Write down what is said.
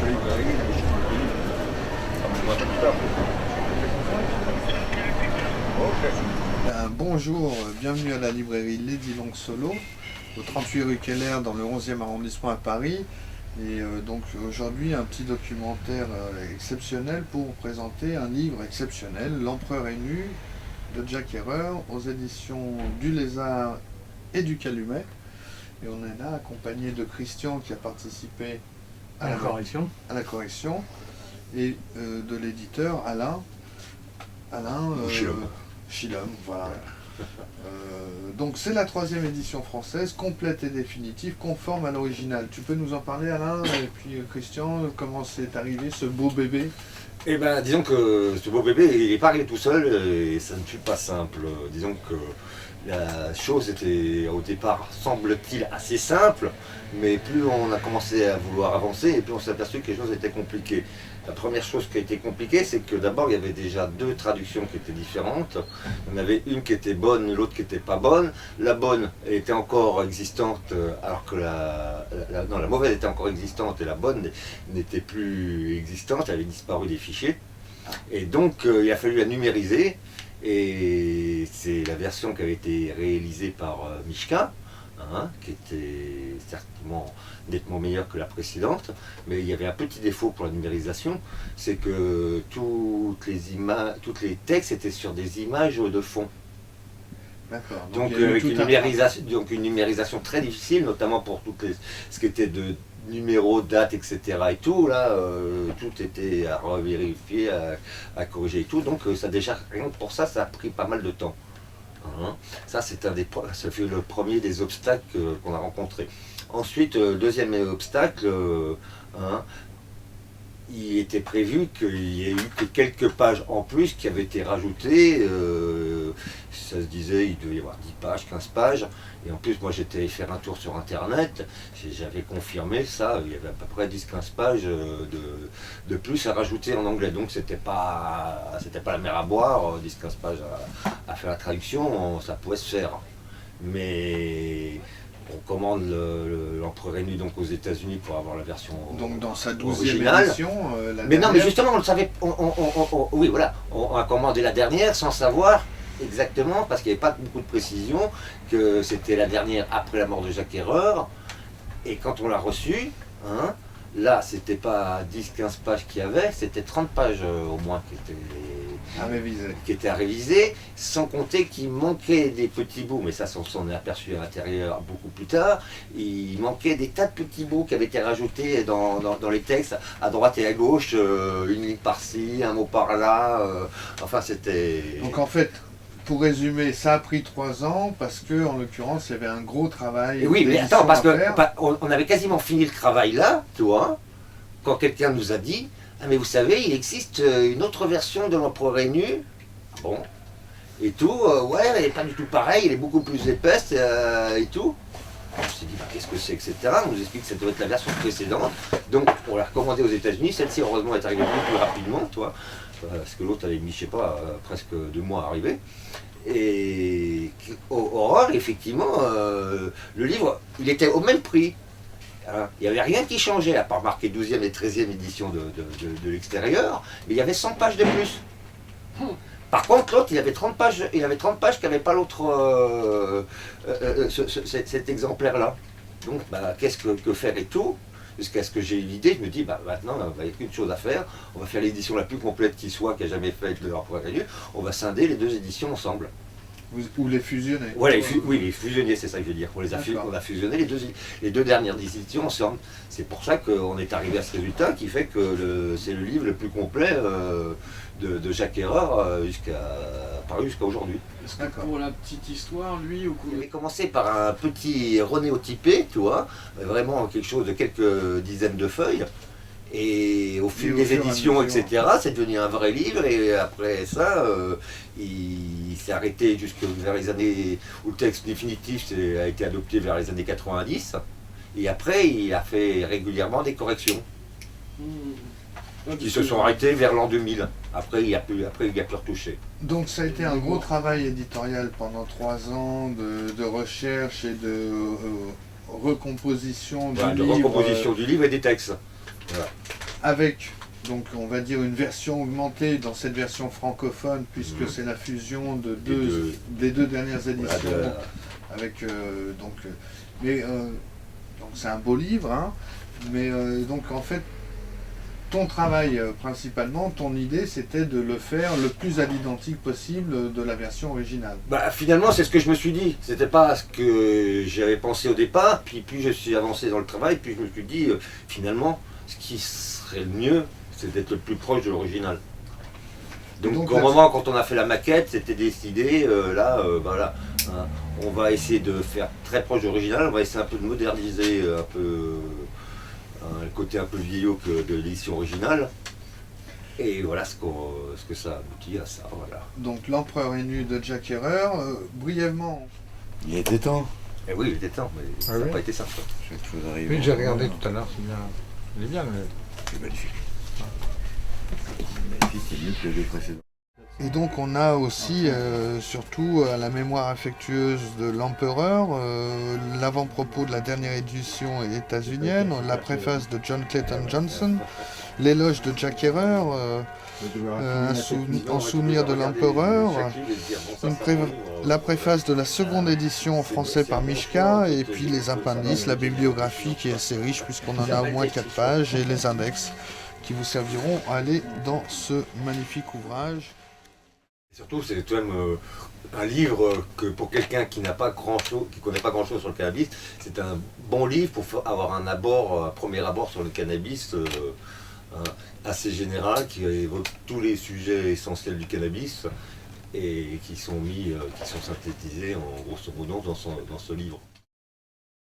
librairie. Bonjour, bienvenue à la librairie Lady Long Solo, au 38 rue Keller dans le 11e arrondissement à Paris. Et donc aujourd'hui un petit documentaire exceptionnel pour vous présenter un livre exceptionnel, L'Empereur est nu, de Jack Herer, aux éditions du Lézard et du Calumet. Et on est là accompagné de Christian qui a participé à la correction et de l'éditeur Alain Chilom, voilà. Donc c'est la 3e édition française, complète et définitive, conforme à l'original. Tu peux nous en parler, Alain, et puis Christian, comment c'est arrivé ce beau bébé? Eh bien, disons que ce beau bébé, il n'est pas arrivé tout seul et ça ne fut pas simple. Disons que la chose était au départ, semble-t-il, assez simple, mais plus on a commencé à vouloir avancer et plus on s'est aperçu que les choses étaient compliquées. La première chose qui a été compliquée, c'est que d'abord il y avait déjà 2 traductions qui étaient différentes. Il y en avait une qui était bonne, l'autre qui n'était pas bonne. La bonne était encore existante, alors que la mauvaise était encore existante et la bonne n'était plus existante, elle avait disparu des fichiers. Et donc il a fallu la numériser. Et c'est la version qui avait été réalisée par Mishka, qui était certainement nettement meilleure que la précédente, mais il y avait un petit défaut pour la numérisation, c'est que tous les textes étaient sur des images de fond. D'accord. Donc une numérisation très difficile, notamment pour ce qui était de numéros, dates, etc. et tout, là, tout était à revérifier, à corriger et tout, donc ça déjà, rien que pour ça, ça a pris pas mal de temps. Ça fut le premier des obstacles qu'on a rencontrés. Ensuite, deuxième obstacle, il était prévu qu'il y ait eu que quelques pages en plus qui avaient été rajoutées. Ça se disait il devait y avoir 10 pages, 15 pages. Et en plus, moi j'étais allé faire un tour sur internet, j'avais confirmé ça, il y avait à peu près 10-15 pages de plus à rajouter en anglais. Donc c'était pas la mer à boire, 10-15 pages à faire la traduction, ça pouvait se faire. Mais on commande l'Empereur est nu donc aux États-Unis pour avoir la version donc dans sa 12e originale. édition, mais non, mais justement, on le savait. Oui, voilà, on a commandé la dernière sans savoir exactement, parce qu'il n'y avait pas beaucoup de précision, que c'était la dernière après la mort de Jack Herer. Et quand on l'a reçue, là, c'était pas 10-15 pages qu'il y avait, c'était 30 pages au moins qui étaient à réviser, sans compter qu'il manquait des petits bouts, mais ça on s'en est aperçu à l'intérieur beaucoup plus tard, il manquait des tas de petits bouts qui avaient été rajoutés dans les textes, à droite et à gauche, une ligne par-ci, un mot par-là, enfin c'était... Donc en fait, pour résumer, ça a pris 3 ans parce que, en l'occurrence, il y avait un gros travail. Et oui, mais attends, parce qu'on avait quasiment fini le travail là, tu vois, quand quelqu'un nous a dit « Ah mais vous savez, il existe une autre version de l'Empereur est nu. » Bon, et tout, ouais, elle n'est pas du tout pareille, elle est beaucoup plus épaisse et tout. On s'est dit, qu'est-ce que c'est, etc. On nous explique que ça doit être la version précédente. Donc, on l'a recommandée aux États-Unis. Celle-ci, heureusement, est arrivée beaucoup plus rapidement, toi. Parce que l'autre avait mis, je sais pas, presque 2 mois à arriver. Et horreur, effectivement, le livre, il était au même prix. Il n'y avait rien qui changeait, à part marquer 12e et 13e édition de l'extérieur, mais il y avait 100 pages de plus. Par contre, l'autre, il avait 30 pages qui n'avaient pas l'autre, cet exemplaire-là. Donc, qu'est-ce que faire et tout? Jusqu'à ce que j'ai eu l'idée, je me dis, maintenant, il n'y a qu'une chose à faire. On va faire l'édition la plus complète qui soit, qui a jamais fait de l'Empereur est nu. On va scinder les 2 éditions ensemble. Ou les fusionner. Ouais, oui, les fusionner, c'est ça que je veux dire. On a fusionné les 2 dernières éditions ensemble. C'est pour ça qu'on est arrivé à ce résultat qui fait que c'est le livre le plus complet de Jack Herer paru jusqu'à aujourd'hui. Est-ce que pour la petite histoire, lui, il avait commencé par un petit renéotypé, tu vois, vraiment quelque chose de quelques dizaines de feuilles. Et au fil des éditions, etc., c'est devenu un vrai livre. Et après ça, il s'est arrêté jusque vers les années où le texte définitif a été adopté vers les années 90. Et après, il a fait régulièrement des corrections. Qui se sont arrêtés vers l'an 2000. Après, il a pu retoucher. Donc ça a été un gros travail éditorial pendant 3 ans de recherche et de recomposition du livre. De recomposition du livre et des textes. Voilà. avec, donc on va dire, une version augmentée dans cette version francophone, puisque c'est la fusion de des deux dernières éditions. Voilà, Avec, donc c'est un beau livre, hein, mais donc en fait, ton travail principalement, ton idée, c'était de le faire le plus à l'identique possible de la version originale. Bah, finalement, c'est ce que je me suis dit. C'était pas ce que j'avais pensé au départ. Puis je suis avancé dans le travail. Puis je me suis dit, finalement, ce qui serait le mieux, c'est d'être le plus proche de l'original. Donc au moment quand on a fait la maquette, c'était décidé, voilà, hein, on va essayer de faire très proche de l'original. On va essayer un peu de moderniser un peu le côté un peu vieillot de l'édition originale. Et voilà ce que ça aboutit à ça. Voilà. Donc L'Empereur est nu de Jack Herer, brièvement. Il était temps. Et oui, il était temps, mais ça n'a pas été simple. Cette chose arrive. Oui, j'ai regardé tout à l'heure, c'est bien. Il est bien, mais... C'est magnifique. Magnifique, c'est mieux que les deux précédents. Et donc on a aussi, surtout à la mémoire affectueuse de l'Empereur, l'avant-propos de la dernière édition états-unienne, la préface de John Clayton Johnson, l'éloge de Jack Herer, en souvenir de l'Empereur, la préface de la seconde édition en français par Mishka, et puis les appendices, la bibliographie qui est assez riche puisqu'on en a au moins 4 pages, et les index qui vous serviront à aller dans ce magnifique ouvrage. Surtout, c'est quand même un livre que pour quelqu'un qui n'a pas grand-chose, qui connaît pas grand-chose sur le cannabis, c'est un bon livre pour avoir un premier abord sur le cannabis assez général, qui évoque tous les sujets essentiels du cannabis et qui sont synthétisés en grosso modo dans ce livre.